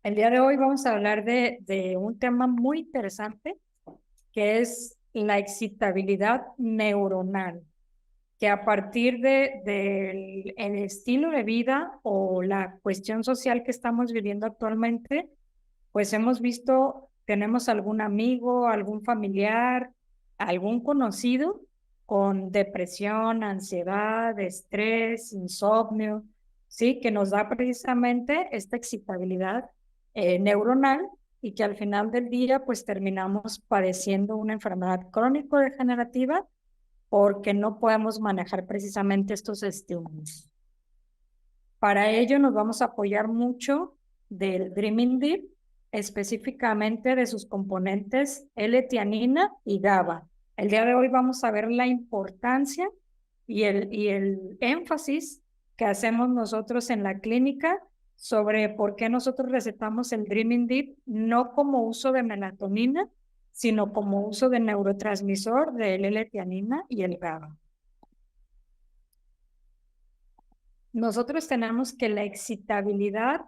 El día de hoy vamos a hablar de un tema muy interesante que es la excitabilidad neuronal, que a partir del el estilo de vida o la cuestión social que estamos viviendo actualmente, pues hemos visto, tenemos algún amigo, algún familiar, algún conocido con depresión, ansiedad, estrés, insomnio, ¿sí? Que nos da precisamente esta excitabilidad neuronal y que al final del día pues terminamos padeciendo una enfermedad crónico-degenerativa porque no podemos manejar precisamente estos estímulos. Para ello nos vamos a apoyar mucho del Dreaming Deep, específicamente de sus componentes L-tianina y GABA. El día de hoy vamos a ver la importancia y el énfasis que hacemos nosotros en la clínica sobre por qué nosotros recetamos el Dreaming Deep no como uso de melatonina, sino como uso de neurotransmisor de L-tianina y el GABA. Nosotros tenemos que la excitabilidad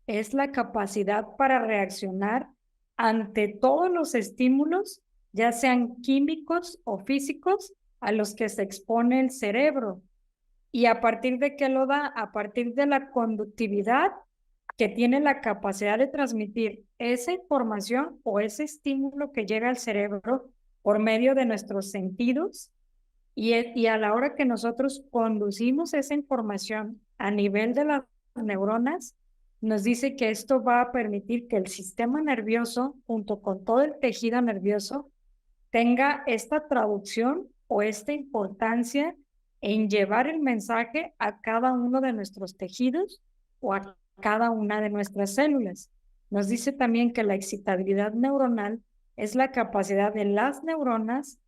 es la capacidad para reaccionar ante todos los estímulos, ya sean químicos o físicos, a los que se expone el cerebro. ¿Y a partir de qué lo da? A partir de la conductividad que tiene la capacidad de transmitir esa información o ese estímulo que llega al cerebro por medio de nuestros sentidos y a la hora que nosotros conducimos esa información a nivel de las neuronas, nos dice que esto va a permitir que el sistema nervioso, junto con todo el tejido nervioso, tenga esta traducción o esta importancia en llevar el mensaje a cada uno de nuestros tejidos o a cada una de nuestras células. Nos dice también que la excitabilidad neuronal es la capacidad de las neuronas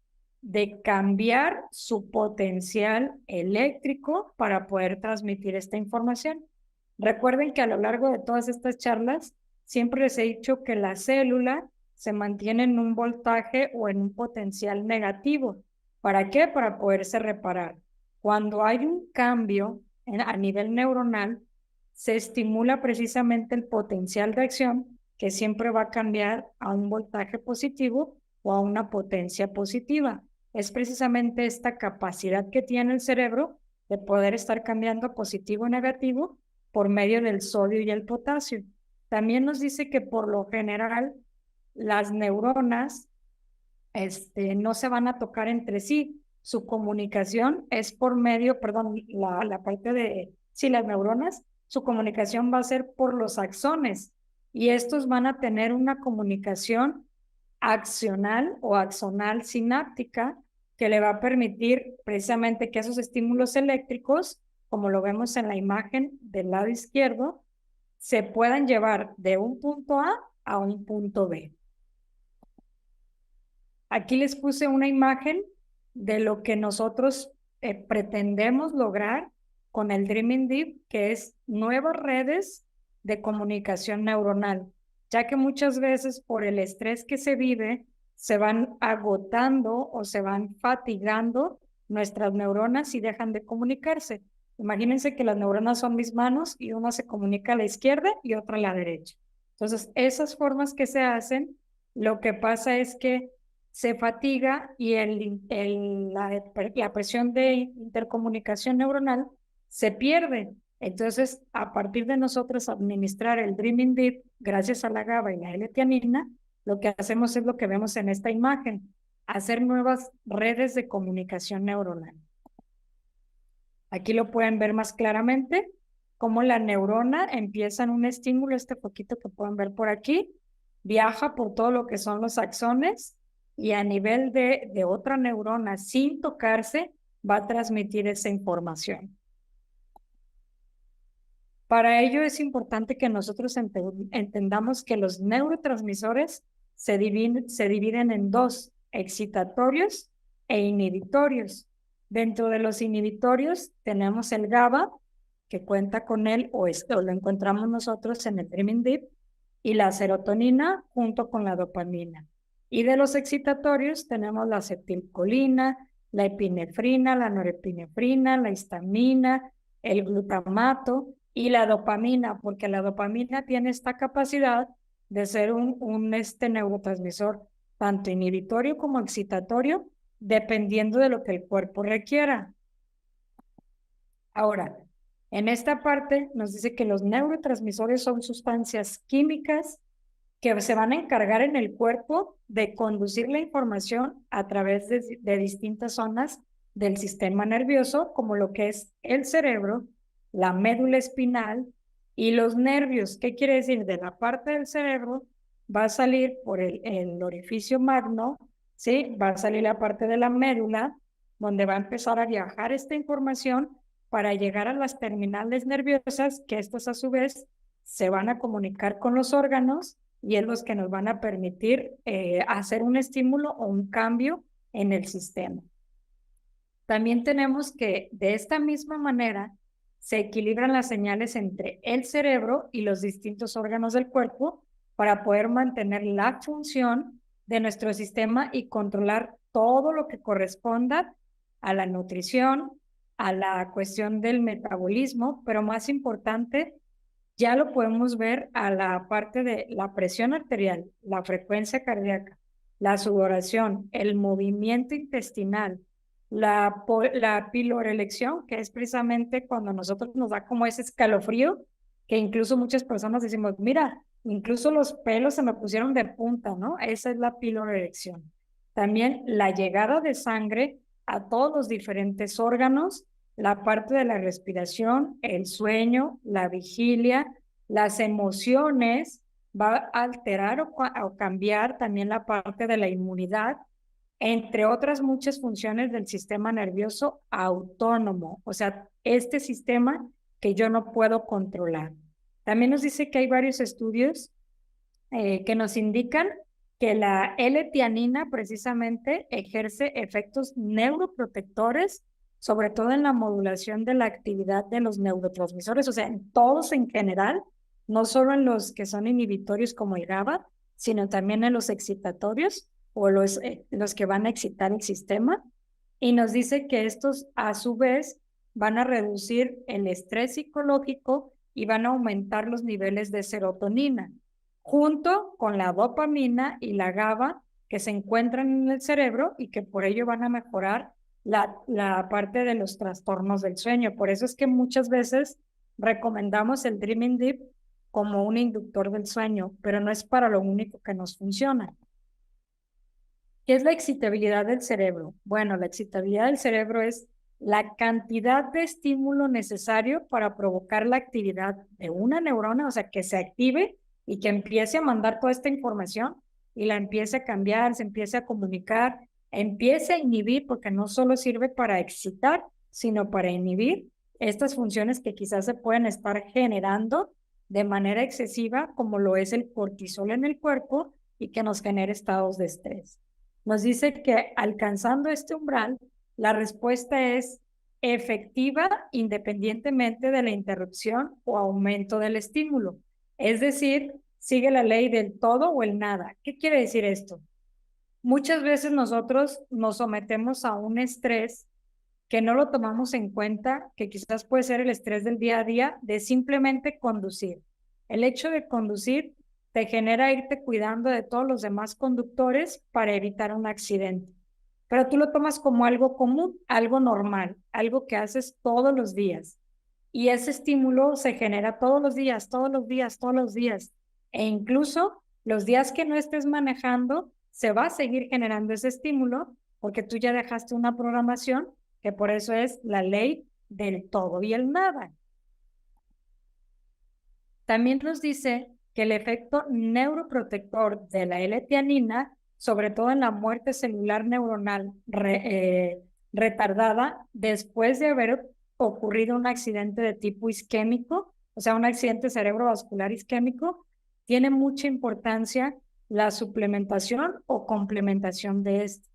de cambiar su potencial eléctrico para poder transmitir esta información. Recuerden que a lo largo de todas estas charlas siempre les he dicho que la célula se mantiene en un voltaje o en un potencial negativo. ¿Para qué? Para poderse reparar. Cuando hay un cambio a nivel neuronal, se estimula precisamente el potencial de acción que siempre va a cambiar a un voltaje positivo o a una potencia positiva. Es precisamente esta capacidad que tiene el cerebro de poder estar cambiando a positivo o negativo por medio del sodio y el potasio. También nos dice que por lo general las neuronas no se van a tocar entre sí. Su comunicación es por medio, perdón, la parte de, sí, las neuronas, su comunicación va a ser por los axones y estos van a tener una comunicación axonal o axonal sináptica que le va a permitir precisamente que esos estímulos eléctricos, como lo vemos en la imagen del lado izquierdo, se puedan llevar de un punto A un punto B. Aquí les puse una imagen de lo que nosotros pretendemos lograr con el Dreaming Deep, que es nuevas redes de comunicación neuronal, ya que muchas veces por el estrés que se vive, se van agotando o se van fatigando nuestras neuronas y dejan de comunicarse. Imagínense que las neuronas son mis manos y una se comunica a la izquierda y otra a la derecha. Entonces, esas formas que se hacen, lo que pasa es que se fatiga y la presión de intercomunicación neuronal se pierde. Entonces, a partir de nosotros administrar el Dreaming Deep, gracias a la GABA y la L-tianina, lo que hacemos es lo que vemos en esta imagen, hacer nuevas redes de comunicación neuronal. Aquí lo pueden ver más claramente, cómo la neurona empieza en un estímulo, este poquito que pueden ver por aquí, viaja por todo lo que son los axones y a nivel de otra neurona sin tocarse va a transmitir esa información. Para ello es importante que nosotros entendamos que los neurotransmisores se dividen en dos, excitatorios e inhibitorios. Dentro de los inhibitorios tenemos el GABA, que cuenta con él o lo encontramos nosotros en el Dreaming Deep, y la serotonina junto con la dopamina. Y de los excitatorios tenemos la acetilcolina, la epinefrina, la norepinefrina, la histamina, el glutamato, y la dopamina, porque la dopamina tiene esta capacidad de ser un neurotransmisor tanto inhibitorio como excitatorio, dependiendo de lo que el cuerpo requiera. Ahora, en esta parte nos dice que los neurotransmisores son sustancias químicas que se van a encargar en el cuerpo de conducir la información a través de distintas zonas del sistema nervioso, como lo que es el cerebro, la médula espinal y los nervios. ¿Qué quiere decir? De la parte del cerebro va a salir por el orificio magno, ¿sí? Va a salir la parte de la médula, donde va a empezar a viajar esta información para llegar a las terminales nerviosas, que estas a su vez se van a comunicar con los órganos y es los que nos van a permitir hacer un estímulo o un cambio en el sistema. También tenemos que de esta misma manera se equilibran las señales entre el cerebro y los distintos órganos del cuerpo para poder mantener la función de nuestro sistema y controlar todo lo que corresponda a la nutrición, a la cuestión del metabolismo, pero más importante, ya lo podemos ver a la parte de la presión arterial, la frecuencia cardíaca, la sudoración, el movimiento intestinal, la pilorelección, que es precisamente cuando a nosotros nos da como ese escalofrío, que incluso muchas personas decimos, mira, incluso los pelos se me pusieron de punta, ¿no? Esa es la pilorelección. También la llegada de sangre a todos los diferentes órganos, la parte de la respiración, el sueño, la vigilia, las emociones, va a alterar o cambiar también la parte de la inmunidad, entre otras muchas funciones del sistema nervioso autónomo, o sea, este sistema que yo no puedo controlar. También nos dice que hay varios estudios que nos indican que la L-tianina precisamente ejerce efectos neuroprotectores, sobre todo en la modulación de la actividad de los neurotransmisores, o sea, en todos en general, no solo en los que son inhibitorios como el GABA, sino también en los excitatorios o los que van a excitar el sistema. Y nos dice que estos a su vez van a reducir el estrés psicológico y van a aumentar los niveles de serotonina, junto con la dopamina y la GABA que se encuentran en el cerebro y que por ello van a mejorar la parte de los trastornos del sueño. Por eso es que muchas veces recomendamos el Dreaming Deep como un inductor del sueño, pero no es para lo único que nos funciona. ¿Qué es la excitabilidad del cerebro? Bueno, la excitabilidad del cerebro es la cantidad de estímulo necesario para provocar la actividad de una neurona, o sea, que se active y que empiece a mandar toda esta información y la empiece a cambiar, se empiece a comunicar, empiece a inhibir, porque no solo sirve para excitar, sino para inhibir estas funciones que quizás se pueden estar generando de manera excesiva, como lo es el cortisol en el cuerpo y que nos genera estados de estrés. Nos dice que alcanzando este umbral, la respuesta es efectiva independientemente de la interrupción o aumento del estímulo. Es decir, sigue la ley del todo o el nada. ¿Qué quiere decir esto? Muchas veces nosotros nos sometemos a un estrés que no lo tomamos en cuenta, que quizás puede ser el estrés del día a día de simplemente conducir. El hecho de conducir te genera irte cuidando de todos los demás conductores para evitar un accidente. Pero tú lo tomas como algo común, algo normal, algo que haces todos los días. Y ese estímulo se genera todos los días, todos los días, todos los días. E incluso los días que no estés manejando, se va a seguir generando ese estímulo porque tú ya dejaste una programación, que por eso es la ley del todo y el nada. También nos dice que el efecto neuroprotector de la L-tianina, sobre todo en la muerte celular neuronal retardada, después de haber ocurrido un accidente de tipo isquémico, o sea, un accidente cerebrovascular isquémico, tiene mucha importancia la suplementación o complementación de esto.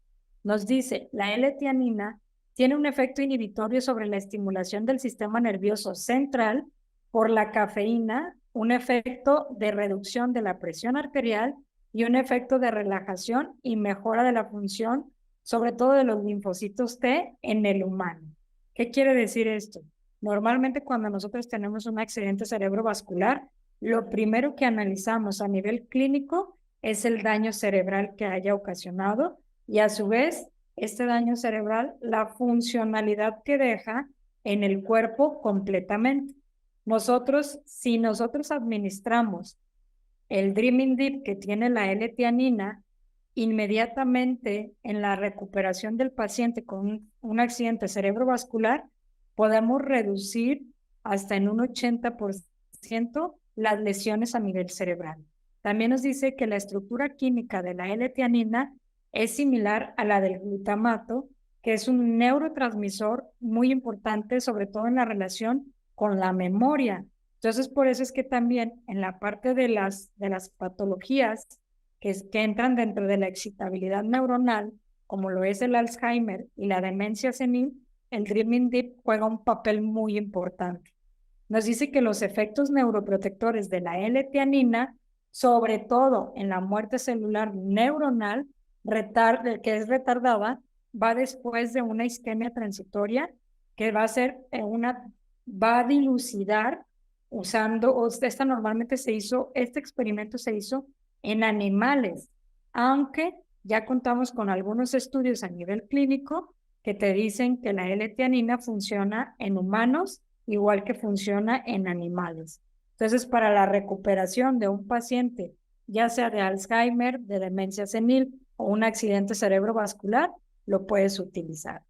Nos dice, la L-tianina tiene un efecto inhibitorio sobre la estimulación del sistema nervioso central por la cafeína, un efecto de reducción de la presión arterial y un efecto de relajación y mejora de la función, sobre todo de los linfocitos T en el humano. ¿Qué quiere decir esto? Normalmente cuando nosotros tenemos un accidente cerebrovascular, lo primero que analizamos a nivel clínico es el daño cerebral que haya ocasionado y a su vez este daño cerebral, la funcionalidad que deja en el cuerpo completamente. Si nosotros administramos el Dreaming Deep que tiene la L-tianina, inmediatamente en la recuperación del paciente con un accidente cerebrovascular, podemos reducir hasta en un 80% las lesiones a nivel cerebral. También nos dice que la estructura química de la L-tianina es similar a la del glutamato, que es un neurotransmisor muy importante, sobre todo en la relación con la memoria. Entonces, por eso es que también en la parte de las patologías que entran dentro de la excitabilidad neuronal, como lo es el Alzheimer y la demencia senil, el Dreaming Deep juega un papel muy importante. Nos dice que los efectos neuroprotectores de la L-tianina, sobre todo en la muerte celular neuronal, que es retardada, va después de una isquemia transitoria que va a dilucidar este experimento se hizo en animales, aunque ya contamos con algunos estudios a nivel clínico que te dicen que la L-tianina funciona en humanos igual que funciona en animales. Entonces, para la recuperación de un paciente, ya sea de Alzheimer, de demencia senil o un accidente cerebrovascular, lo puedes utilizar.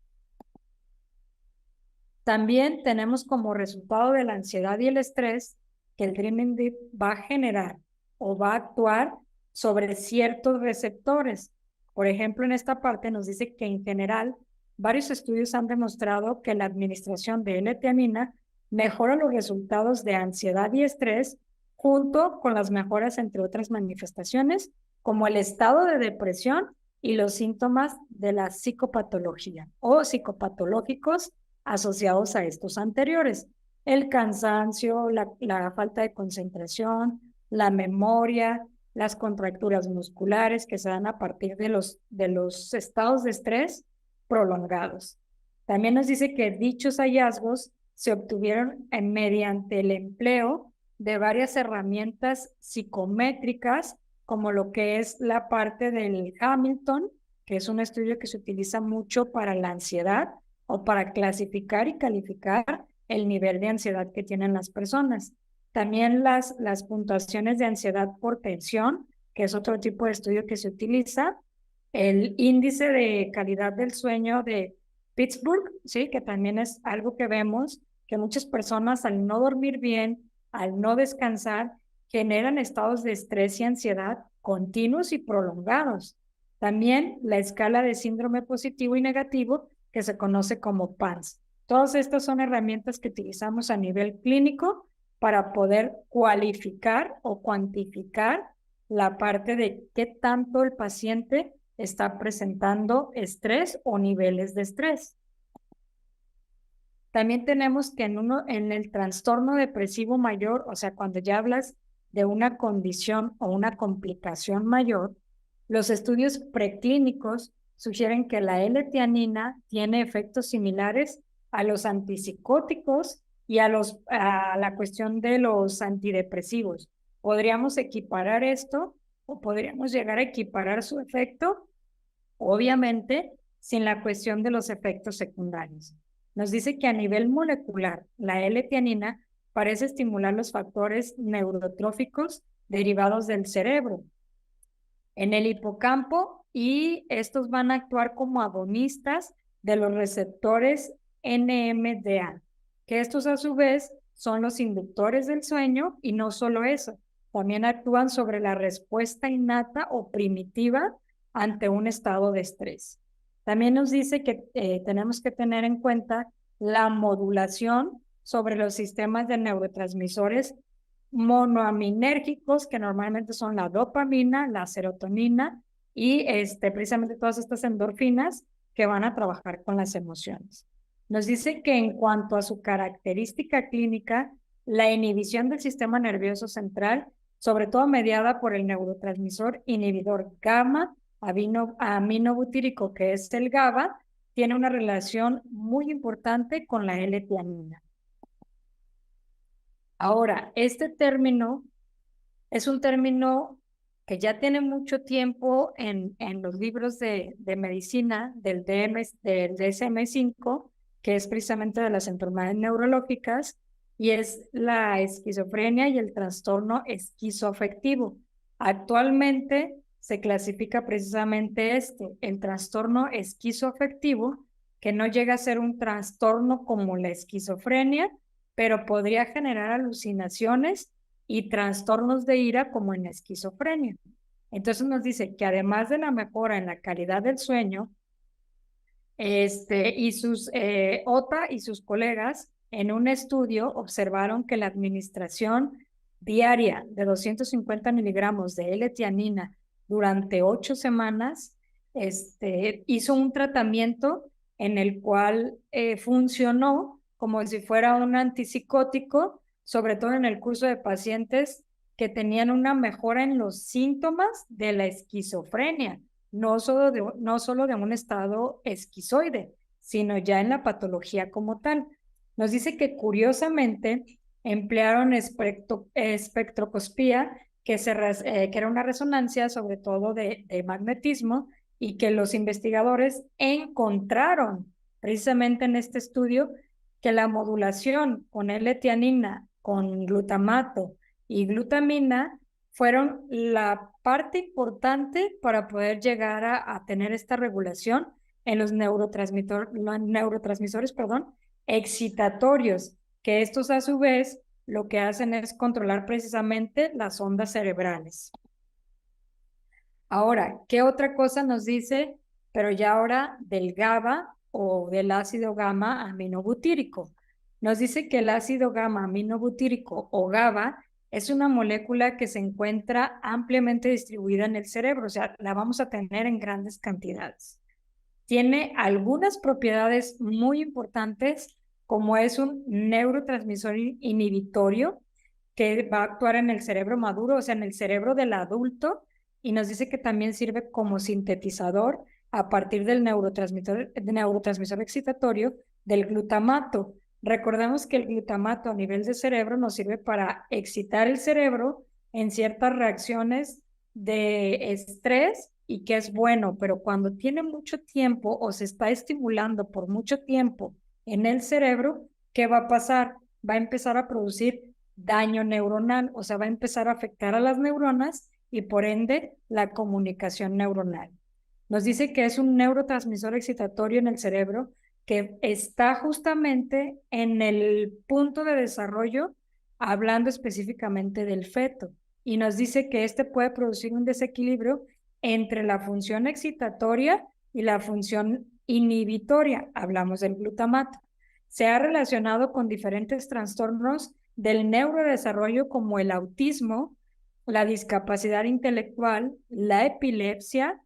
También tenemos como resultado de la ansiedad y el estrés que el Dreaming Deep va a generar o va a actuar sobre ciertos receptores. Por ejemplo, en esta parte nos dice que en general varios estudios han demostrado que la administración de L-tianina mejora los resultados de ansiedad y estrés junto con las mejoras entre otras manifestaciones como el estado de depresión y los síntomas de la psicopatología o psicopatológicos asociados a estos anteriores. El cansancio, la falta de concentración, la memoria, las contracturas musculares que se dan a partir de los estados de estrés prolongados. También nos dice que dichos hallazgos se obtuvieron mediante el empleo de varias herramientas psicométricas, como lo que es la parte del Hamilton, que es un estudio que se utiliza mucho para la ansiedad o para clasificar y calificar el nivel de ansiedad que tienen las personas. También las puntuaciones de ansiedad por tensión, que es otro tipo de estudio que se utiliza, el índice de calidad del sueño de Pittsburgh, ¿sí? Que también es algo que vemos, que muchas personas al no dormir bien, al no descansar, generan estados de estrés y ansiedad continuos y prolongados. También la escala de síndrome positivo y negativo, que se conoce como PANSS. Todas estas son herramientas que utilizamos a nivel clínico para poder cualificar o cuantificar la parte de qué tanto el paciente está presentando estrés o niveles de estrés. También tenemos que en el trastorno depresivo mayor, o sea, cuando ya hablas de una condición o una complicación mayor, los estudios preclínicos sugieren que la L-tianina tiene efectos similares a los antipsicóticos y a la cuestión de los antidepresivos. ¿Podríamos equiparar esto o podríamos llegar a equiparar su efecto? Obviamente, sin la cuestión de los efectos secundarios. Nos dice que a nivel molecular, la L-tianina parece estimular los factores neurotróficos derivados del cerebro en el hipocampo y estos van a actuar como agonistas de los receptores NMDA, que estos a su vez son los inductores del sueño y no solo eso, también actúan sobre la respuesta innata o primitiva ante un estado de estrés. También nos dice que tenemos que tener en cuenta la modulación sobre los sistemas de neurotransmisores monoaminérgicos, que normalmente son la dopamina, la serotonina y precisamente todas estas endorfinas que van a trabajar con las emociones. Nos dice que en cuanto a su característica clínica, la inhibición del sistema nervioso central, sobre todo mediada por el neurotransmisor inhibidor gamma aminobutírico, que es el GABA, tiene una relación muy importante con la L-tianina. Ahora, este término es un término que ya tiene mucho tiempo en los libros de medicina del DSM-5, que es precisamente de las enfermedades neurológicas, y es la esquizofrenia y el trastorno esquizoafectivo. Actualmente se clasifica precisamente el trastorno esquizoafectivo, que no llega a ser un trastorno como la esquizofrenia, pero podría generar alucinaciones y trastornos de ira como en la esquizofrenia. Entonces nos dice que además de la mejora en la calidad del sueño, OTA y sus colegas en un estudio observaron que la administración diaria de 250 miligramos de L-tianina durante 8 semanas hizo un tratamiento en el cual funcionó como si fuera un antipsicótico, sobre todo en el curso de pacientes que tenían una mejora en los síntomas de la esquizofrenia, no solo de un estado esquizoide, sino ya en la patología como tal. Nos dice que curiosamente emplearon espectroscopía, que era una resonancia sobre todo de magnetismo, y que los investigadores encontraron precisamente en este estudio que la modulación con L-tianina, con glutamato y glutamina fueron la parte importante para poder llegar a tener esta regulación en los neurotransmisores, excitatorios, que estos a su vez lo que hacen es controlar precisamente las ondas cerebrales. Ahora, ¿qué otra cosa nos dice? Pero ya ahora del GABA o del ácido gamma aminobutírico. Nos dice que el ácido gamma aminobutírico o GABA es una molécula que se encuentra ampliamente distribuida en el cerebro, o sea, la vamos a tener en grandes cantidades. Tiene algunas propiedades muy importantes, como es un neurotransmisor inhibitorio que va a actuar en el cerebro maduro, o sea, en el cerebro del adulto, y nos dice que también sirve como sintetizador a partir del neurotransmisor excitatorio del glutamato. Recordemos que el glutamato a nivel de cerebro nos sirve para excitar el cerebro en ciertas reacciones de estrés y que es bueno, pero cuando tiene mucho tiempo o se está estimulando por mucho tiempo en el cerebro, ¿qué va a pasar? Va a empezar a producir daño neuronal, o sea, va a empezar a afectar a las neuronas y por ende la comunicación neuronal. Nos dice que es un neurotransmisor excitatorio en el cerebro que está justamente en el punto de desarrollo, hablando específicamente del feto, y nos dice que puede producir un desequilibrio entre la función excitatoria y la función inhibitoria, hablamos del glutamato. Se ha relacionado con diferentes trastornos del neurodesarrollo como el autismo, la discapacidad intelectual, la epilepsia,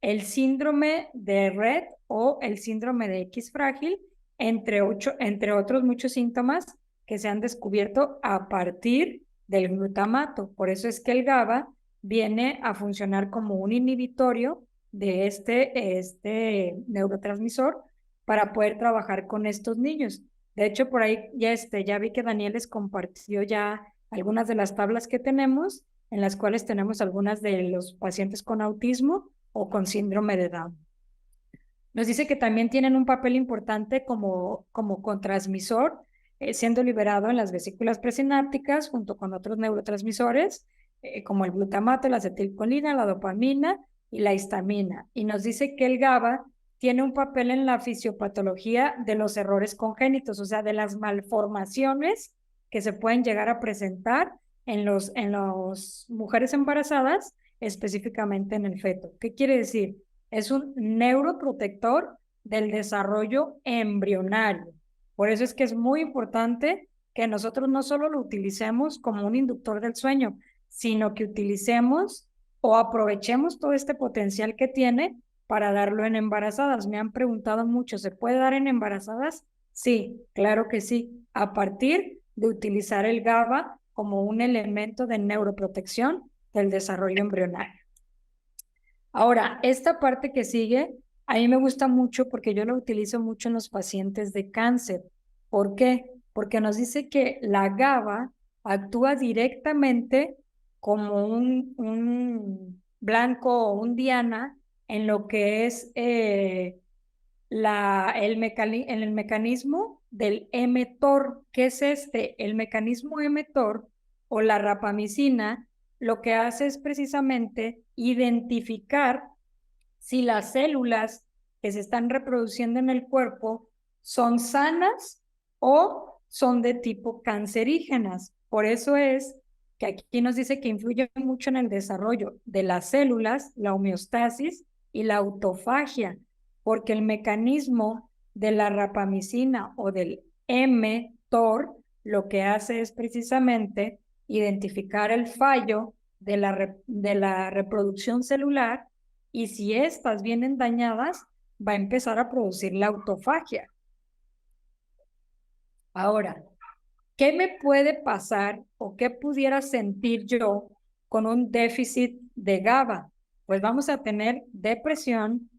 el síndrome de Rett o el síndrome de X frágil, entre otros muchos síntomas que se han descubierto a partir del glutamato. Por eso es que el GABA viene a funcionar como un inhibitorio de este neurotransmisor para poder trabajar con estos niños. De hecho, por ahí ya vi que Daniel les compartió ya algunas de las tablas que tenemos, en las cuales tenemos algunas de los pacientes con autismo o con síndrome de Down. Nos dice que también tienen un papel importante como cotransmisor, siendo liberado en las vesículas presinápticas junto con otros neurotransmisores, como el glutamato, la acetilcolina, la dopamina y la histamina. Y nos dice que el GABA tiene un papel en la fisiopatología de los errores congénitos, o sea, de las malformaciones que se pueden llegar a presentar en las mujeres embarazadas, específicamente en el feto. ¿Qué quiere decir? Es un neuroprotector del desarrollo embrionario. Por eso es que es muy importante que nosotros no solo lo utilicemos como un inductor del sueño, sino que utilicemos o aprovechemos todo este potencial que tiene para darlo en embarazadas. Me han preguntado mucho, ¿se puede dar en embarazadas? Sí, claro que sí, a partir de utilizar el GABA como un elemento de neuroprotección del desarrollo embrionario. Ahora, esta parte que sigue, a mí me gusta mucho porque yo lo utilizo mucho en los pacientes de cáncer. ¿Por qué? Porque nos dice que la GABA actúa directamente como un blanco o un diana en lo que es el mecanismo del mTOR. ¿Qué es este? El mecanismo mTOR o la rapamicina lo que hace es precisamente identificar si las células que se están reproduciendo en el cuerpo son sanas o son de tipo cancerígenas. Por eso es que aquí nos dice que influye mucho en el desarrollo de las células, la homeostasis y la autofagia, porque el mecanismo de la rapamicina o del mTOR lo que hace es precisamente identificar el fallo de la reproducción celular, y si estas vienen dañadas, va a empezar a producir la autofagia. Ahora, ¿qué me puede pasar o qué pudiera sentir yo con un déficit de GABA? Pues vamos a tener depresión,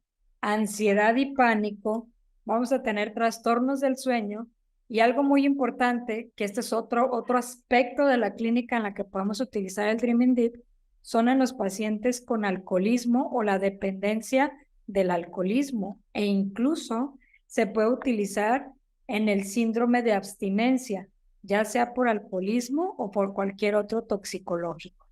ansiedad y pánico, vamos a tener trastornos del sueño, y algo muy importante, que este es otro aspecto de la clínica en la que podemos utilizar el Dreaming Deep, son en los pacientes con alcoholismo o la dependencia del alcoholismo, e incluso se puede utilizar en el síndrome de abstinencia, ya sea por alcoholismo o por cualquier otro toxicológico.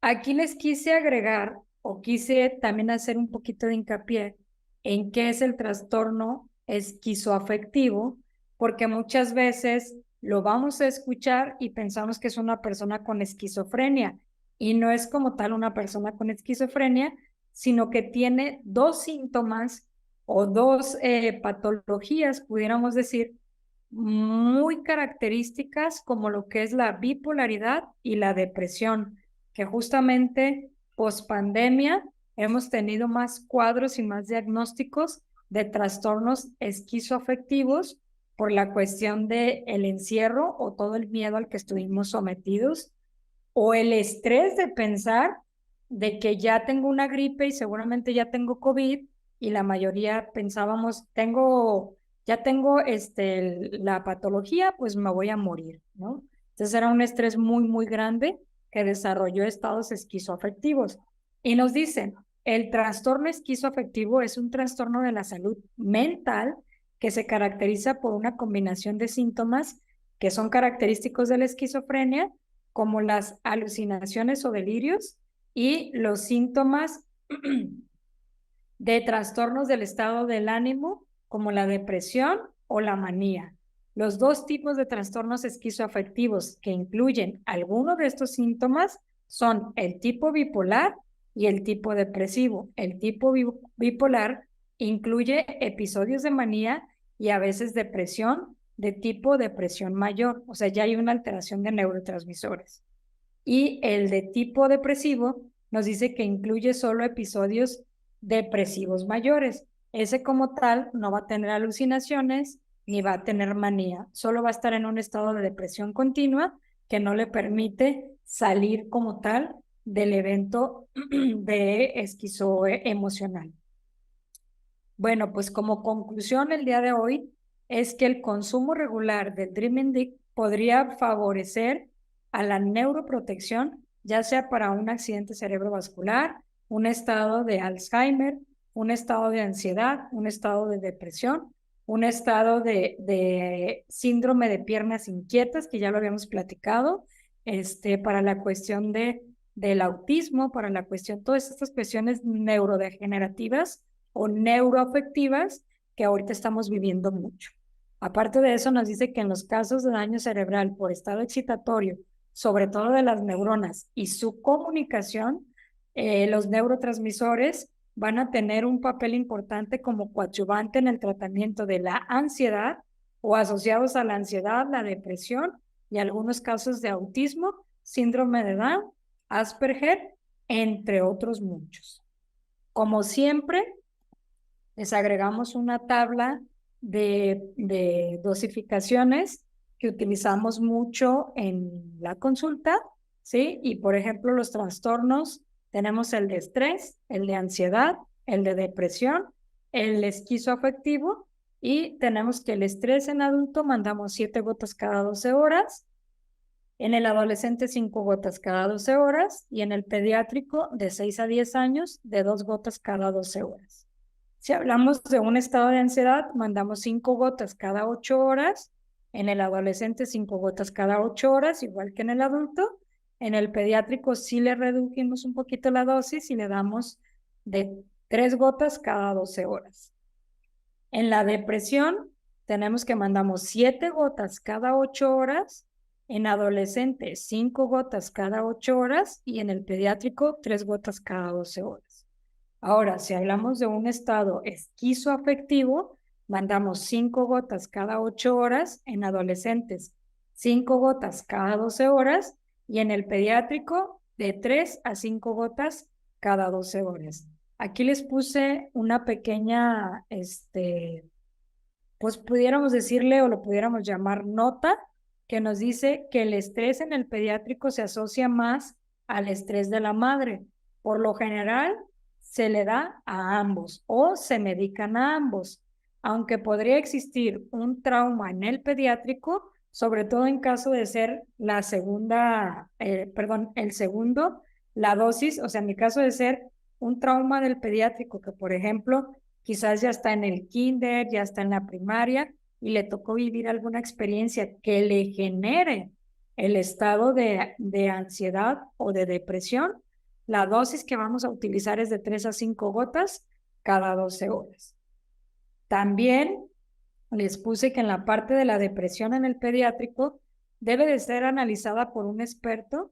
Aquí les quise agregar o quise también hacer un poquito de hincapié en qué es el trastorno esquizoafectivo, porque muchas veces lo vamos a escuchar y pensamos que es una persona con esquizofrenia, y no es como tal una persona con esquizofrenia, sino que tiene dos síntomas o dos patologías, pudiéramos decir, muy características, como lo que es la bipolaridad y la depresión, que justamente post pandemia hemos tenido más cuadros y más diagnósticos de trastornos esquizoafectivos por la cuestión del encierro o todo el miedo al que estuvimos sometidos, o el estrés de pensar de que ya tengo una gripe y seguramente ya tengo COVID, y la mayoría pensábamos, ya tengo la patología, pues me voy a morir, ¿no? Entonces era un estrés muy, muy grande que desarrolló estados esquizoafectivos. Y nos dicen, el trastorno esquizoafectivo es un trastorno de la salud mental que se caracteriza por una combinación de síntomas que son característicos de la esquizofrenia, como las alucinaciones o delirios y los síntomas de trastornos del estado del ánimo, como la depresión o la manía. Los dos tipos de trastornos esquizoafectivos que incluyen alguno de estos síntomas son el tipo bipolar y el tipo depresivo. El tipo bipolar incluye episodios de manía y a veces depresión de tipo depresión mayor, o sea, ya hay una alteración de neurotransmisores. Y el de tipo depresivo nos dice que incluye solo episodios depresivos mayores. Ese como tal no va a tener alucinaciones ni va a tener manía, solo va a estar en un estado de depresión continua que no le permite salir como tal del evento de esquizoemocional. Bueno, pues como conclusión el día de hoy es que el consumo regular del Dreaming Deep podría favorecer a la neuroprotección, ya sea para un accidente cerebrovascular, un estado de Alzheimer, un estado de ansiedad, un estado de depresión, un estado de síndrome de piernas inquietas, que ya lo habíamos platicado, para la cuestión del autismo, para la cuestión, todas estas cuestiones neurodegenerativas o neuroafectivas que ahorita estamos viviendo mucho. Aparte de eso, nos dice que en los casos de daño cerebral por estado excitatorio, sobre todo de las neuronas y su comunicación, los neurotransmisores van a tener un papel importante como coadyuvante en el tratamiento de la ansiedad o asociados a la ansiedad, la depresión y algunos casos de autismo, síndrome de Down, Asperger, entre otros muchos. Como siempre, les agregamos una tabla de dosificaciones que utilizamos mucho en la consulta, ¿sí? Y por ejemplo, los trastornos, tenemos el de estrés, el de ansiedad, el de depresión, el esquizoafectivo, Y tenemos que el estrés en adulto mandamos 7 gotas cada 12 horas, en el adolescente 5 gotas cada 12 horas y en el pediátrico de 6 a 10 años de 2 gotas cada 12 horas. Si hablamos de un estado de ansiedad, mandamos 5 gotas cada 8 horas, en el adolescente 5 gotas cada 8 horas, igual que en el adulto. En el pediátrico sí le redujimos un poquito la dosis y le damos de 3 gotas cada 12 horas. En la depresión tenemos que mandamos 7 gotas cada 8 horas, en adolescentes 5 gotas cada 8 horas y en el pediátrico 3 gotas cada 12 horas. Ahora, si hablamos de un estado esquizoafectivo, mandamos 5 gotas cada 8 horas, en adolescentes 5 gotas cada 12 horas y en el pediátrico de 3 a 5 gotas cada 12 horas. Aquí les puse una pequeña, pues pudiéramos decirle o lo pudiéramos llamar nota, que nos dice que el estrés en el pediátrico se asocia más al estrés de la madre. Por lo general, se le da a ambos o se medican a ambos, aunque podría existir un trauma en el pediátrico, sobre todo en caso de ser la segunda, el segundo, la dosis, o sea, en mi caso de ser un trauma del pediátrico, que por ejemplo, quizás ya está en el kinder, ya está en la primaria y le tocó vivir alguna experiencia que le genere el estado de ansiedad o de depresión, la dosis que vamos a utilizar es de 3 a 5 gotas cada 12 horas. También les puse que en la parte de la depresión en el pediátrico debe de ser analizada por un experto,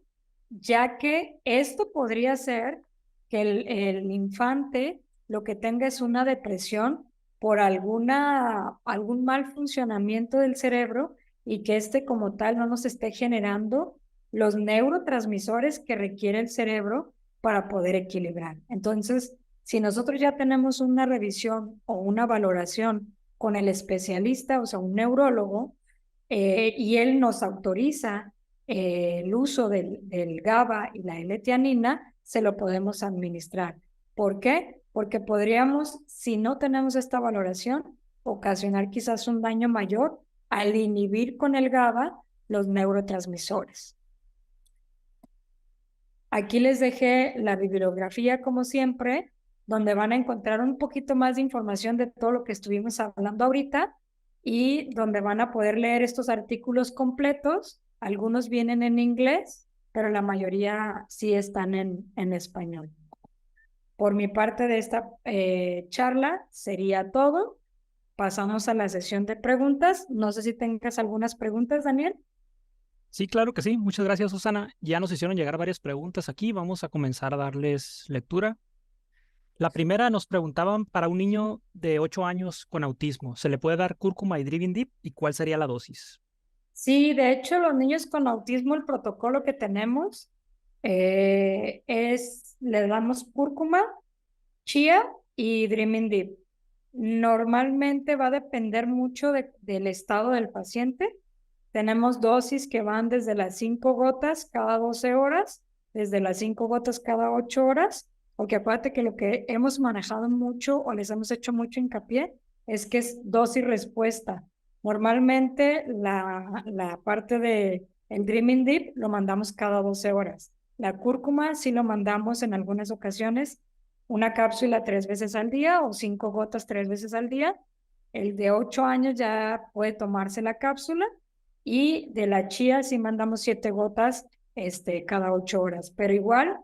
ya que esto podría ser que el infante lo que tenga es una depresión por algún mal funcionamiento del cerebro y que como tal no nos esté generando los neurotransmisores que requiere el cerebro para poder equilibrar. Entonces, si nosotros ya tenemos una revisión o una valoración con el especialista, o sea, un neurólogo, y él nos autoriza el uso del GABA y la L-tianina, se lo podemos administrar. ¿Por qué? Porque podríamos, si no tenemos esta valoración, ocasionar quizás un daño mayor al inhibir con el GABA los neurotransmisores. Aquí les dejé la bibliografía, como siempre, donde van a encontrar un poquito más de información de todo lo que estuvimos hablando ahorita y donde van a poder leer estos artículos completos. Algunos vienen en inglés, pero la mayoría sí están en español. Por mi parte de esta charla sería todo. Pasamos a la sesión de preguntas. No sé si tengas algunas preguntas, Daniel. Sí, claro que sí. Muchas gracias, Susana. Ya nos hicieron llegar varias preguntas aquí. Vamos a comenzar a darles lectura. La primera nos preguntaban para un niño de 8 años con autismo, ¿se le puede dar cúrcuma y Driving Dip y cuál sería la dosis? Sí, de hecho, los niños con autismo, el protocolo que tenemos le damos cúrcuma, chía y Dreaming Deep. Normalmente va a depender mucho del estado del paciente. Tenemos dosis que van desde las 5 gotas cada 12 horas, desde las 5 gotas cada 8 horas, porque acuérdate que lo que hemos manejado mucho o les hemos hecho mucho hincapié es que es dosis-respuesta. Normalmente la parte de el Dreaming Deep lo mandamos cada 12 horas. La cúrcuma sí lo mandamos en algunas ocasiones una cápsula 3 veces al día o 5 gotas 3 veces al día. El de 8 años ya puede tomarse la cápsula y de la chía sí mandamos 7 gotas cada 8 horas. Pero igual,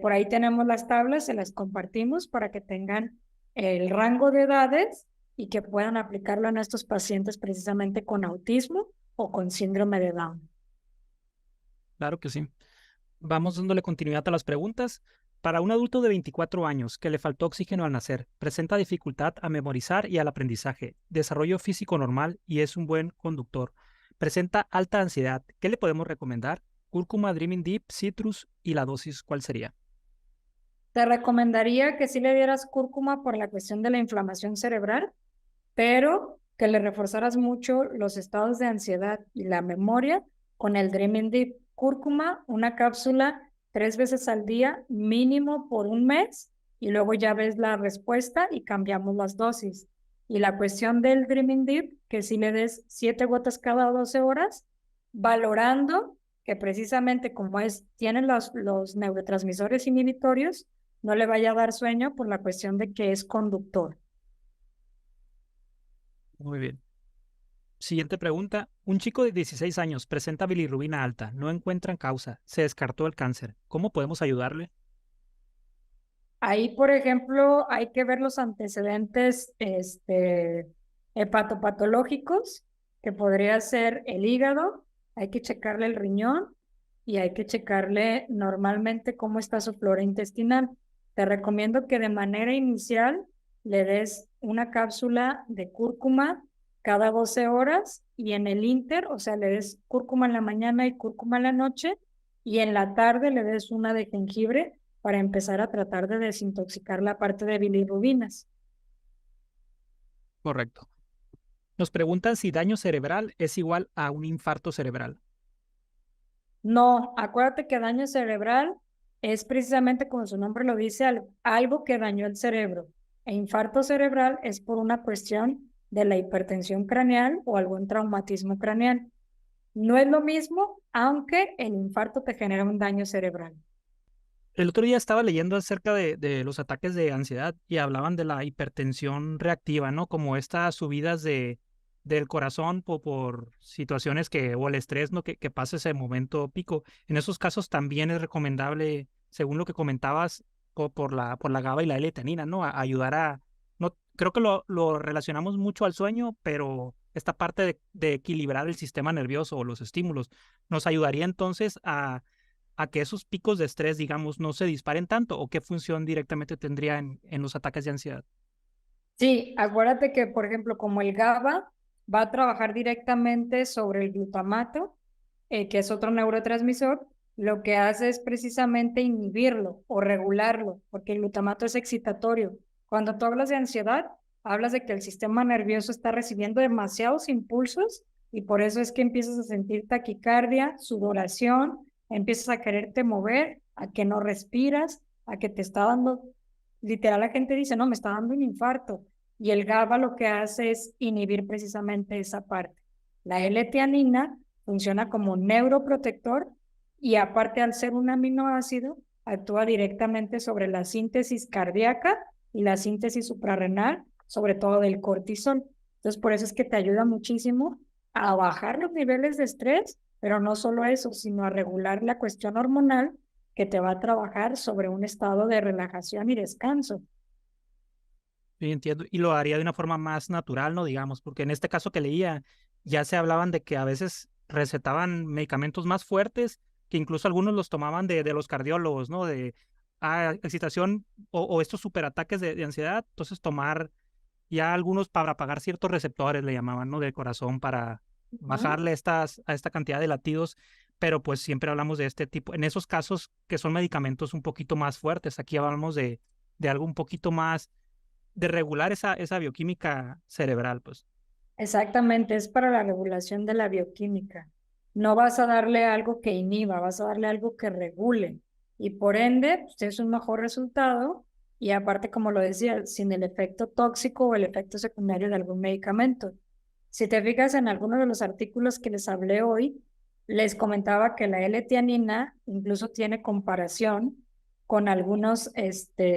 por ahí tenemos las tablas, se las compartimos para que tengan el rango de edades y que puedan aplicarlo en estos pacientes precisamente con autismo o con síndrome de Down. Claro que sí. Vamos dándole continuidad a las preguntas. Para un adulto de 24 años que le faltó oxígeno al nacer, presenta dificultad a memorizar y al aprendizaje, desarrollo físico normal y es un buen conductor. Presenta alta ansiedad. ¿Qué le podemos recomendar? Cúrcuma, Dreaming Deep, citrus y la dosis, ¿cuál sería? Te recomendaría que sí le dieras cúrcuma por la cuestión de la inflamación cerebral, pero que le reforzaras mucho los estados de ansiedad y la memoria con el Dreaming Deep. Cúrcuma, una cápsula 3 veces al día, mínimo por un mes, y luego ya ves la respuesta y cambiamos las dosis. Y la cuestión del Dreaming Deep, que si le des 7 gotas cada 12 horas, valorando que precisamente como tienen los neurotransmisores inhibitorios, no le vaya a dar sueño por la cuestión de que es conductor. Muy bien. Siguiente pregunta. Un chico de 16 años presenta bilirrubina alta, no encuentran causa, se descartó el cáncer. ¿Cómo podemos ayudarle? Ahí, por ejemplo, hay que ver los antecedentes hepatopatológicos, que podría ser el hígado, hay que checarle el riñón y hay que checarle normalmente cómo está su flora intestinal. Te recomiendo que de manera inicial le des una cápsula de cúrcuma cada 12 horas y en el inter, o sea, le des cúrcuma en la mañana y cúrcuma en la noche y en la tarde le des una de jengibre para empezar a tratar de desintoxicar la parte de bilirrubinas. Correcto. Nos preguntan si daño cerebral es igual a un infarto cerebral. No, acuérdate que daño cerebral es precisamente como su nombre lo dice, algo que dañó el cerebro. E infarto cerebral es por una cuestión de la hipertensión craneal o algún traumatismo craneal. No es lo mismo, aunque el infarto te genera un daño cerebral. El otro día estaba leyendo acerca de los ataques de ansiedad y hablaban de la hipertensión reactiva, ¿no? Como estas subidas del corazón por situaciones o el estrés, ¿no? Que pasa ese momento pico. En esos casos también es recomendable, según lo que comentabas, por la GABA y la L-teanina, ¿no? A ayudar no, creo que lo relacionamos mucho al sueño, pero esta parte de equilibrar el sistema nervioso o los estímulos nos ayudaría entonces a que esos picos de estrés, digamos, no se disparen tanto, o qué función directamente tendría en los ataques de ansiedad. Sí, acuérdate que, por ejemplo, como el GABA va a trabajar directamente sobre el glutamato, que es otro neurotransmisor, lo que hace es precisamente inhibirlo o regularlo, porque el glutamato es excitatorio. Cuando tú hablas de ansiedad, hablas de que el sistema nervioso está recibiendo demasiados impulsos y por eso es que empiezas a sentir taquicardia, sudoración, empiezas a quererte mover, a que no respiras, a que te está dando, literal la gente dice, no, me está dando un infarto. Y el GABA lo que hace es inhibir precisamente esa parte. La L-teanina funciona como neuroprotector y aparte al ser un aminoácido, actúa directamente sobre la síntesis cardíaca y la síntesis suprarrenal, sobre todo del cortisol. Entonces, por eso es que te ayuda muchísimo a bajar los niveles de estrés, pero no solo eso, sino a regular la cuestión hormonal que te va a trabajar sobre un estado de relajación y descanso. Sí, entiendo. Y lo haría de una forma más natural, ¿no? Digamos, porque en este caso que leía, ya se hablaban de que a veces recetaban medicamentos más fuertes, que incluso algunos los tomaban de los cardiólogos, ¿no? De excitación o estos superataques de ansiedad, entonces tomar ya algunos para apagar ciertos receptores, le llamaban, ¿no? Del corazón para bajarle a esta cantidad de latidos, pero pues siempre hablamos de este tipo, en esos casos que son medicamentos un poquito más fuertes, aquí hablamos de algo un poquito más de regular esa bioquímica cerebral, pues. Exactamente, es para la regulación de la bioquímica. No vas a darle algo que inhiba, vas a darle algo que regule. Y por ende, pues, es un mejor resultado. Y aparte, como lo decía, sin el efecto tóxico o el efecto secundario de algún medicamento. Si te fijas en alguno de los artículos que les hablé hoy, les comentaba que la L-teanina incluso tiene comparación con algunos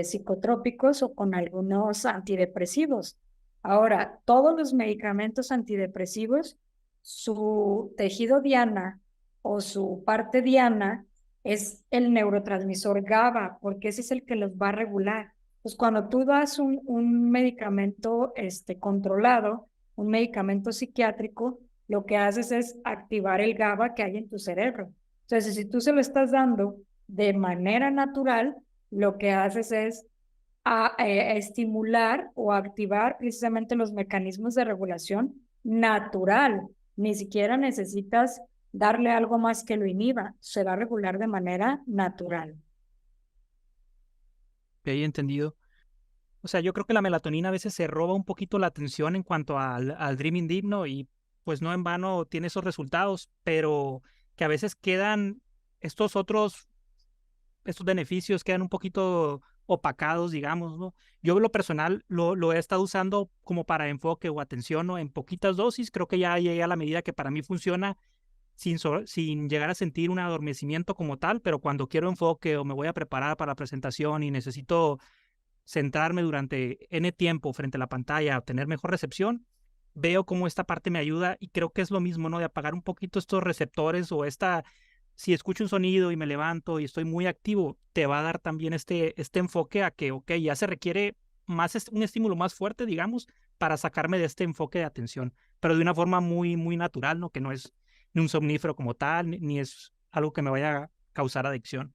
psicotrópicos o con algunos antidepresivos. Ahora, todos los medicamentos antidepresivos, su tejido diana o su parte diana es el neurotransmisor GABA, porque ese es el que los va a regular. Pues cuando tú das un medicamento controlado, un medicamento psiquiátrico, lo que haces es activar el GABA que hay en tu cerebro. Entonces, si tú se lo estás dando de manera natural, lo que haces es estimular o activar precisamente los mecanismos de regulación natural. Ni siquiera necesitas darle algo más que lo inhiba, se va a regular de manera natural. Ok, entendido. O sea, yo creo que la melatonina a veces se roba un poquito la atención en cuanto al Dreaming Deep, ¿no? Y pues no en vano tiene esos resultados, pero que a veces quedan estos otros, estos beneficios quedan un poquito opacados, digamos, ¿no? Yo en lo personal lo he estado usando como para enfoque o atención, ¿no? En poquitas dosis, creo que ya llegué a la medida que para mí funciona sin llegar a sentir un adormecimiento como tal, pero cuando quiero enfoque o me voy a preparar para la presentación y necesito centrarme durante N tiempo frente a la pantalla, obtener mejor recepción, veo cómo esta parte me ayuda y creo que es lo mismo, ¿no? De apagar un poquito estos receptores o si escucho un sonido y me levanto y estoy muy activo, te va a dar también este enfoque a que, ok, ya se requiere un estímulo más fuerte, digamos, para sacarme de este enfoque de atención, pero de una forma muy, muy natural, ¿no? Que no es ni un somnífero como tal, ni es algo que me vaya a causar adicción.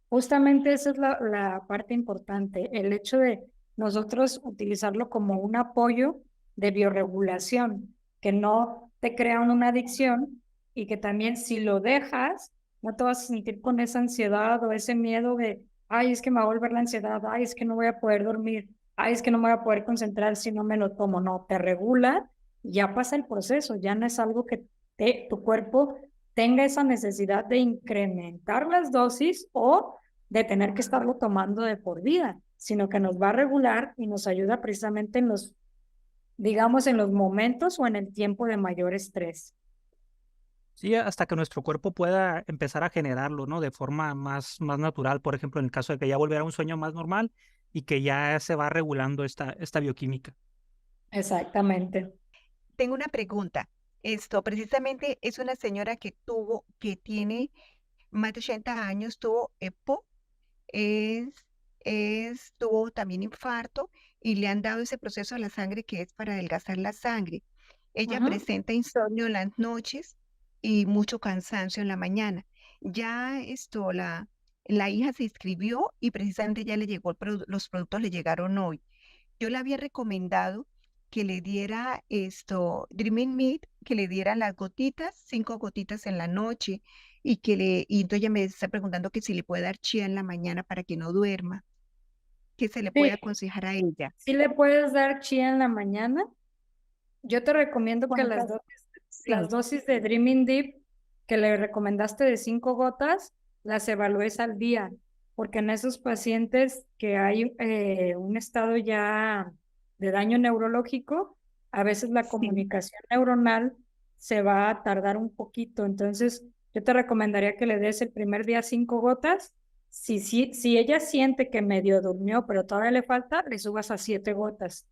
Justamente esa es la parte importante, el hecho de nosotros utilizarlo como un apoyo de biorregulación, que no te crean una adicción y que también si lo dejas, no te vas a sentir con esa ansiedad o ese miedo de, ay, es que me va a volver la ansiedad, ay, es que no voy a poder dormir, ay, es que no me voy a poder concentrar si no me lo tomo. No, te regula y ya pasa el proceso, ya no es algo que tu cuerpo tenga esa necesidad de incrementar las dosis o de tener que estarlo tomando de por vida, sino que nos va a regular y nos ayuda precisamente en los, digamos, en los momentos o en el tiempo de mayor estrés. Sí, hasta que nuestro cuerpo pueda empezar a generarlo, ¿no? De forma más natural, por ejemplo, en el caso de que ya volviera a un sueño más normal y que ya se va regulando esta bioquímica. Exactamente. Tengo una pregunta. Esto precisamente es una señora que tiene más de 80 años, tuvo EPO, es, tuvo también infarto y le han dado ese proceso a la sangre que es para adelgazar la sangre. Ella Ajá. presenta insomnio en las noches y mucho cansancio en la mañana. Ya la hija se inscribió y precisamente ya le llegó los productos le llegaron hoy. Yo le había recomendado que le diera Dreaming Meat, que le diera las gotitas, 5 gotitas en la noche, y entonces ella me está preguntando que si le puede dar chía en la mañana para que no duerma, que se le puede Sí, aconsejar a ella. sí le puedes dar chía en la mañana. Yo te recomiendo que ¿Cuántas? las Sí, dosis de Dreaming Deep que le recomendaste de 5 gotas, las evalúes al día, porque en esos pacientes que hay un estado ya de daño neurológico, a veces la sí. comunicación neuronal se va a tardar un poquito. Entonces, yo te recomendaría que le des el primer día 5 gotas. Si ella siente que medio durmió, pero todavía le falta, le subas a 7 gotas.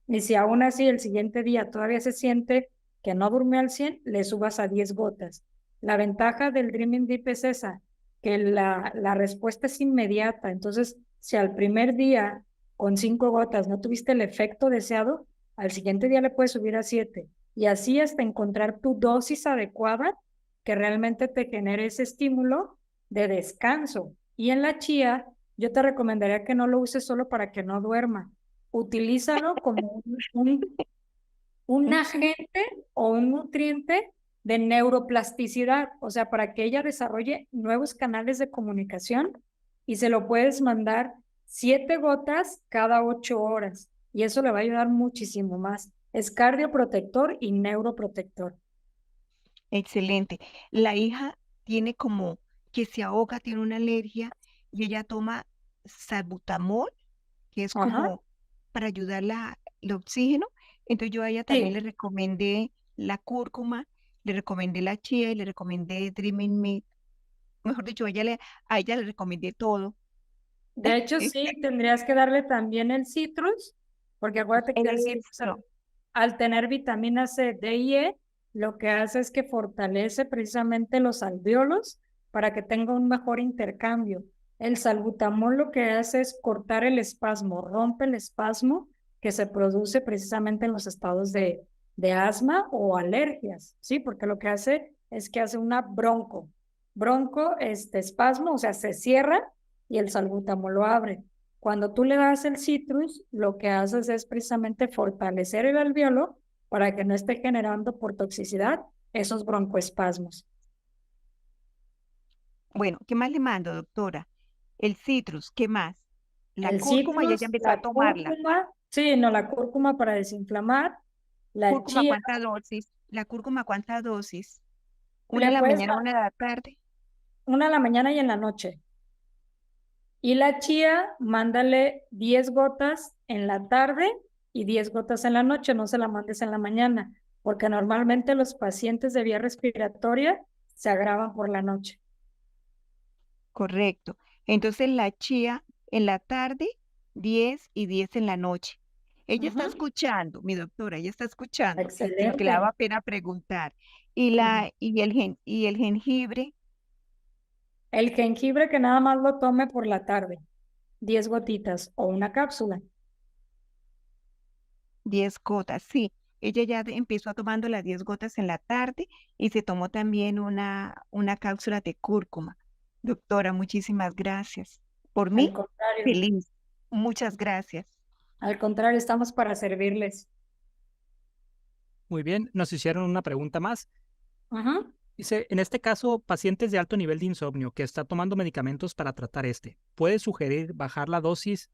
Y si aún así el siguiente día todavía se siente que no durmió al 100, le subas a 10 gotas. La ventaja del Dreaming Deep es esa, que la respuesta es inmediata. Entonces, si al primer día con 5 gotas no tuviste el efecto deseado, al siguiente día le puedes subir a 7. Y así hasta encontrar tu dosis adecuada que realmente te genere ese estímulo de descanso. Y en la chía, yo te recomendaría que no lo uses solo para que no duerma. Utilízalo como un agente o un nutriente de neuroplasticidad, o sea, para que ella desarrolle nuevos canales de comunicación y se lo puedes mandar 7 gotas cada 8 horas y eso le va a ayudar muchísimo más. Es cardioprotector y neuroprotector. Excelente. La hija tiene como que se ahoga, tiene una alergia y ella toma salbutamol, que es Ajá, como para ayudarla el oxígeno. Entonces yo a ella también le sí. recomendé la cúrcuma, le recomendé la chía y le recomendé Dreaming Meat. Mejor dicho, a ella le recomendé todo. De hecho, sí, tendrías que darle también el citrus, porque acuérdate que el citrus Eso. al tener vitamina C, D y E, lo que hace es que fortalece precisamente los alvéolos para que tenga un mejor intercambio. El salbutamol lo que hace es cortar el espasmo, rompe el espasmo que se produce precisamente en los estados de asma o alergias, ¿sí? Porque lo que hace es que hace una bronco, espasmo, o sea, se cierra y el salbutamol lo abre. Cuando tú le das el citrus, lo que haces es precisamente fortalecer el alvéolo para que no esté generando por toxicidad esos broncoespasmos. Bueno, ¿qué más le mando, doctora? El citrus, ¿qué más? La El cúrcuma y ella citrus, empezó a la tomarla. cúrcuma, sí, no, la cúrcuma para desinflamar, la ¿Cúrcuma chía, cuánta dosis? La cúrcuma cuánta dosis. Una le en la puedes mañana, dar una en la tarde. una en la mañana y en la noche. Y la chía, mándale 10 gotas en la tarde y 10 gotas en la noche, no se la mandes en la mañana, porque normalmente los pacientes de vía respiratoria se agravan por la noche. Correcto. Entonces la chía en la tarde, 10 y 10 en la noche. Ella está Ujú. escuchando, mi doctora, ella está escuchando, sino que le Excelente. daba pena preguntar. Y Ujú. y el jengibre, El jengibre que nada más lo tome por la tarde, 10 gotitas o una cápsula. 10 gotas, sí. Ella ya empezó a tomando las 10 gotas en la tarde y se tomó también una cápsula de cúrcuma. Doctora, muchísimas gracias. Por Al mí, contrario, feliz. Muchas gracias. al contrario, estamos para servirles. Muy bien, nos hicieron una pregunta más. Ujú. Dice, en este caso, pacientes de alto nivel de insomnio que está tomando medicamentos para tratar este, ¿puede sugerir bajar la dosis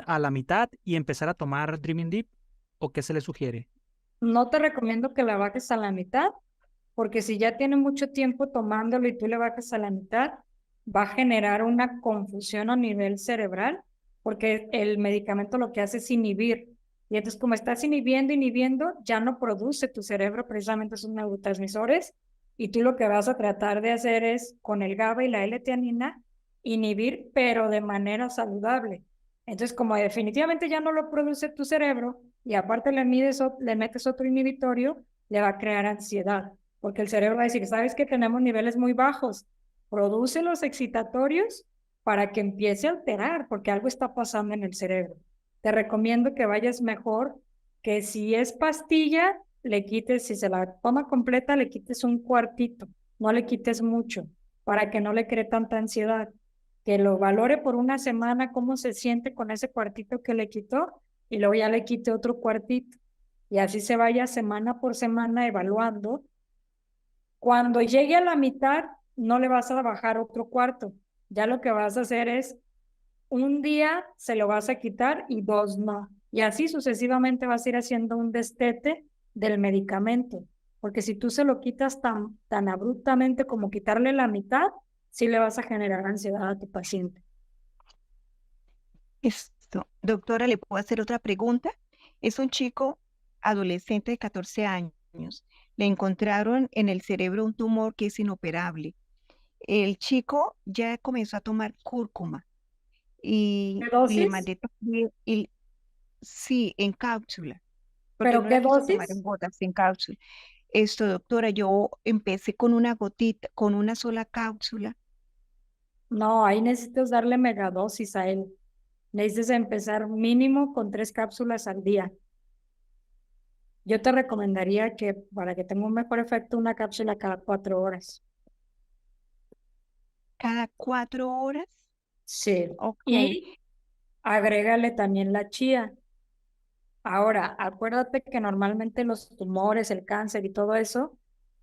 a la mitad y empezar a tomar Dreaming Deep? ¿O qué se le sugiere? No te recomiendo que la bajes a la mitad, porque si ya tiene mucho tiempo tomándolo y tú le bajas a la mitad, va a generar una confusión a nivel cerebral, porque el medicamento lo que hace es inhibir. Y entonces, como estás inhibiendo, ya no produce tu cerebro precisamente esos neurotransmisores, y tú lo que vas a tratar de hacer es, con el GABA y la L-teanina, inhibir, pero de manera saludable. Entonces, como definitivamente ya no lo produce tu cerebro, y aparte le metes otro inhibitorio, le va a crear ansiedad, porque el cerebro va a decir, sabes que tenemos niveles muy bajos, produce los excitatorios para que empiece a alterar, porque algo está pasando en el cerebro. Te recomiendo que vayas mejor, que si es pastilla, le quites, si se la toma completa, le quites un cuartito, no le quites mucho, para que no le cree tanta ansiedad. Que lo valore por una semana, cómo se siente con ese cuartito que le quitó, y luego ya le quite otro cuartito. Y así se vaya semana por semana evaluando. Cuando llegue a la mitad, no le vas a bajar otro cuarto. Ya lo que vas a hacer es, un día se lo vas a quitar y 2 no. Y así sucesivamente vas a ir haciendo un destete del medicamento. Porque si tú se lo quitas tan abruptamente como quitarle la mitad, sí le vas a generar ansiedad a tu paciente. Esto, doctora, ¿le puedo hacer otra pregunta? Es un chico adolescente de 14 años. Le encontraron en el cerebro un tumor que es inoperable. El chico ya comenzó a tomar cúrcuma ¿Qué y le dosis? mandé también, sí, en cápsula, porque ¿Pero no la qué quiso tomar en dosis? gotas, en cápsula. Esto, doctora, yo empecé con una gotita, con una sola cápsula. No, ahí necesitas darle megadosis a él. Necesitas empezar mínimo con 3 cápsulas al día. Yo te recomendaría que para que tenga un mejor efecto, una cápsula cada 4 horas. Cada 4 horas. Sí. Ok. Y agrégale también la chía. Ahora, acuérdate que normalmente los tumores, el cáncer y todo eso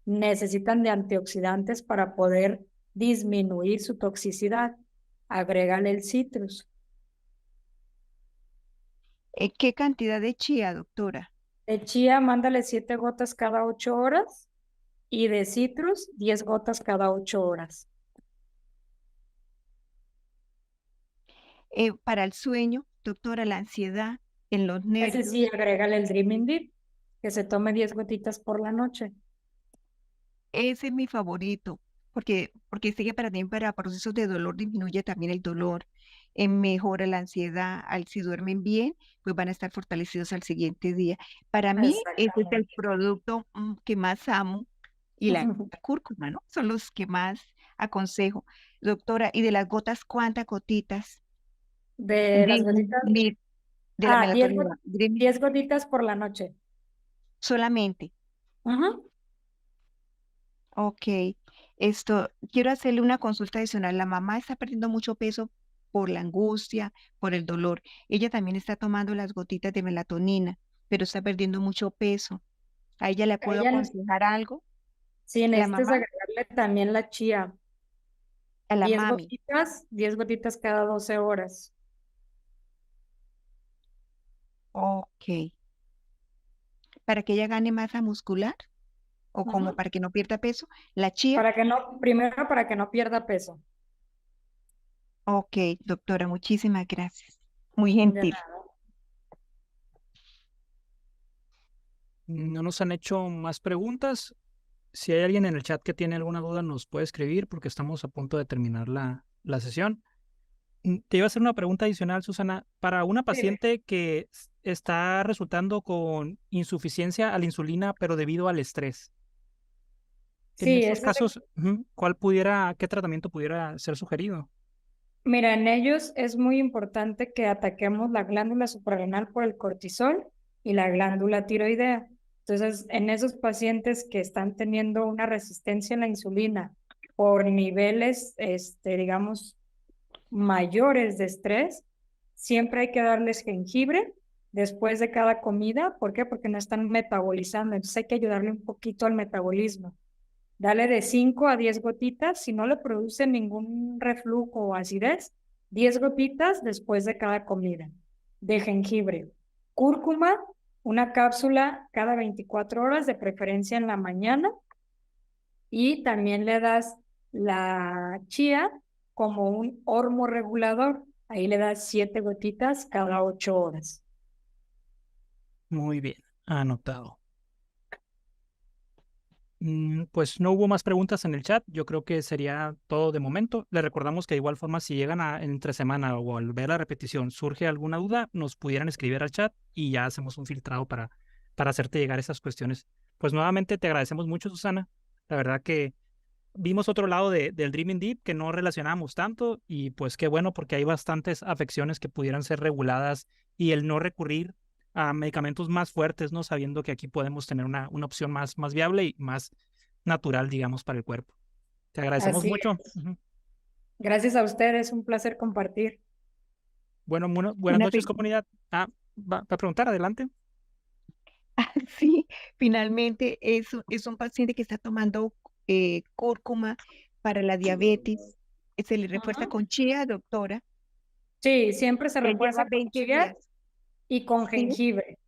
necesitan de antioxidantes para poder disminuir su toxicidad. Agrégale el citrus. ¿Qué cantidad de chía, doctora? De chía, mándale 7 gotas cada 8 horas y de citrus, 10 gotas cada 8 horas. Para el sueño, doctora, la ansiedad en los Ese sí, nervios. agrégale el Dreaming Deep, que se tome 10 gotitas por la noche. Ese es mi favorito, porque sé que también para procesos de dolor disminuye también el dolor, mejora la ansiedad, si duermen bien, pues van a estar fortalecidos al siguiente día. Para mí, ese es el Exactamente. producto que más amo y la cúrcuma, ¿no? Son los que más aconsejo. Doctora, ¿y de las gotas cuántas gotitas? De las gotitas, De, de la 10, melatonina, 10 gotitas por la noche. solamente. Ujú. Ok, quiero hacerle una consulta adicional. La mamá está perdiendo mucho peso por la angustia, por el dolor. Ella también está tomando las gotitas de melatonina, pero está perdiendo mucho peso. ¿A ella le A puedo ella, aconsejar algo? sí, La necesitas mamá, agregarle también la chía. a la 10 mami. gotitas, 10 gotitas cada 12 horas. Ok, para que ella gane masa muscular o como Ujú. para que no pierda peso. La chía, Para que no, primero para que no pierda peso. Ok, doctora, muchísimas gracias. Muy De gentil. nada. No nos han hecho más preguntas. Si hay alguien en el chat que tiene alguna duda, nos puede escribir porque estamos a punto de terminar la sesión. Te iba a hacer una pregunta adicional, Susana. Para una Dime. paciente que está resultando con insuficiencia a la insulina, pero debido al estrés, en Sí, esos casos, ¿qué tratamiento pudiera ser sugerido? mira, en ellos es muy importante que ataquemos la glándula suprarrenal por el cortisol y la glándula tiroidea. Entonces, en esos pacientes que están teniendo una resistencia a la insulina por niveles, digamos, mayores de estrés, siempre hay que darles jengibre después de cada comida. ¿Por qué? Porque no están metabolizando. Entonces hay que ayudarle un poquito al metabolismo. Dale de 5 a 10 gotitas. Si no le produce ningún reflujo o acidez, 10 gotitas después de cada comida de jengibre. Cúrcuma, una cápsula cada 24 horas, de preferencia en la mañana. Y también le das la chía como un hormorregulador. Ahí le das 7 gotitas cada 8 horas. Muy bien, anotado. Pues no hubo más preguntas en el chat. Yo creo que sería todo de momento. Les recordamos que de igual forma, si llegan entre semana o al ver la repetición surge alguna duda, nos pudieran escribir al chat y ya hacemos un filtrado para hacerte llegar esas cuestiones. Pues nuevamente te agradecemos mucho, Susana. La verdad que vimos otro lado del Dreaming Deep que no relacionábamos tanto y pues qué bueno porque hay bastantes afecciones que pudieran ser reguladas y el no recurrir a medicamentos más fuertes, ¿no? Sabiendo que aquí podemos tener una opción más viable y más natural, digamos, para el cuerpo. Te agradecemos Así mucho. es. Gracias a ustedes, un placer compartir. Bueno, buenas Una noches, fe- comunidad. Va a preguntar, adelante. Sí, finalmente es un paciente que está tomando cúrcuma para la diabetes. Se le refuerza Ujú. con chía, doctora. Sí, siempre se Ya refuerza lleva con 20 chía días. y con ¿Sí? jengibre.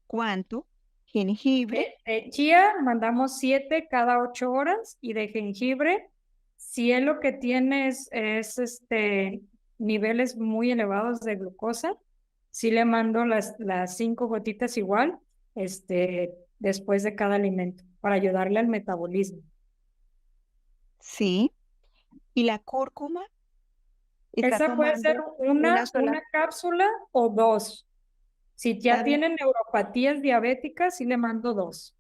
¿Cuánto? Jengibre. De chía mandamos 7 cada 8 horas y de jengibre, si él lo que tiene es niveles muy elevados de glucosa, sí le mando las 5 gotitas igual, después de cada alimento para ayudarle al metabolismo. Sí. ¿Y la cúrcuma está Esa puede ser tomando una sola una cápsula o dos. Si ya tarde? tienen neuropatías diabéticas, sí le mando 2.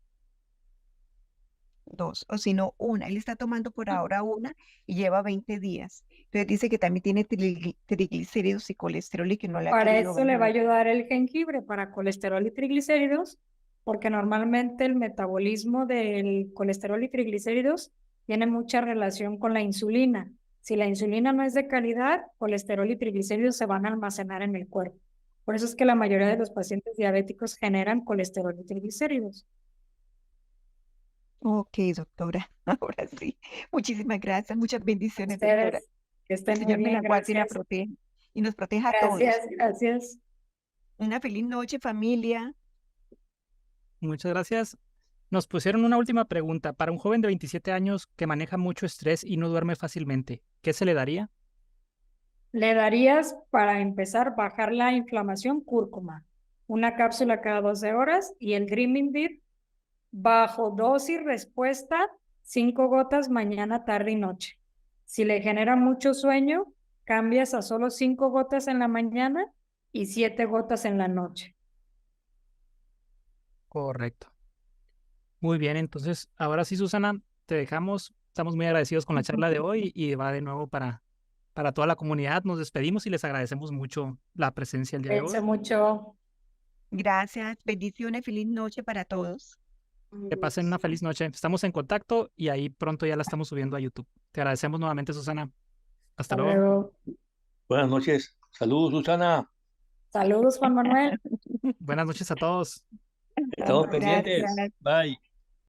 Dos, o si no, una. Él está tomando por ahora una y lleva 20 días. Entonces dice que también tiene triglicéridos y colesterol y que no le ha Para querido eso le va a bajar. ayudar el jengibre, para colesterol y triglicéridos, porque normalmente el metabolismo del colesterol y triglicéridos tiene mucha relación con la insulina. Si la insulina no es de calidad, colesterol y triglicéridos se van a almacenar en el cuerpo. Por eso es que la mayoría de los pacientes diabéticos generan colesterol y triglicéridos. Ok, doctora. Ahora sí. Muchísimas gracias. Muchas bendiciones, doctora. Ustedes, que Que el estén muy Señor me la bien, guarde y la gracias. proteja y nos proteja a Gracias, todos. gracias. Una feliz noche, familia. Muchas gracias. Nos pusieron una última pregunta. Para un joven de 27 años que maneja mucho estrés y no duerme fácilmente, ¿qué se le daría? Le darías, para empezar, bajar la inflamación, cúrcuma, una cápsula cada 12 horas, y el Dreaming Deep bajo dosis respuesta, 5 gotas mañana, tarde y noche. Si le genera mucho sueño, cambias a solo 5 gotas en la mañana y 7 gotas en la noche. Correcto. Muy bien, entonces ahora sí, Susana, te dejamos. Estamos muy agradecidos con la charla de hoy y va de nuevo para toda la comunidad. Nos despedimos y les agradecemos mucho la presencia el día de Cuídense hoy. mucho. Gracias. Bendiciones. Feliz noche para todos. Que pasen una feliz noche. Estamos en contacto y ahí pronto ya la estamos subiendo a YouTube. Te agradecemos nuevamente, Susana. Hasta Hasta luego. luego. Buenas noches. Saludos, Susana. Saludos, Juan Manuel. Buenas noches a todos. Estamos pendientes. Gracias. Bye.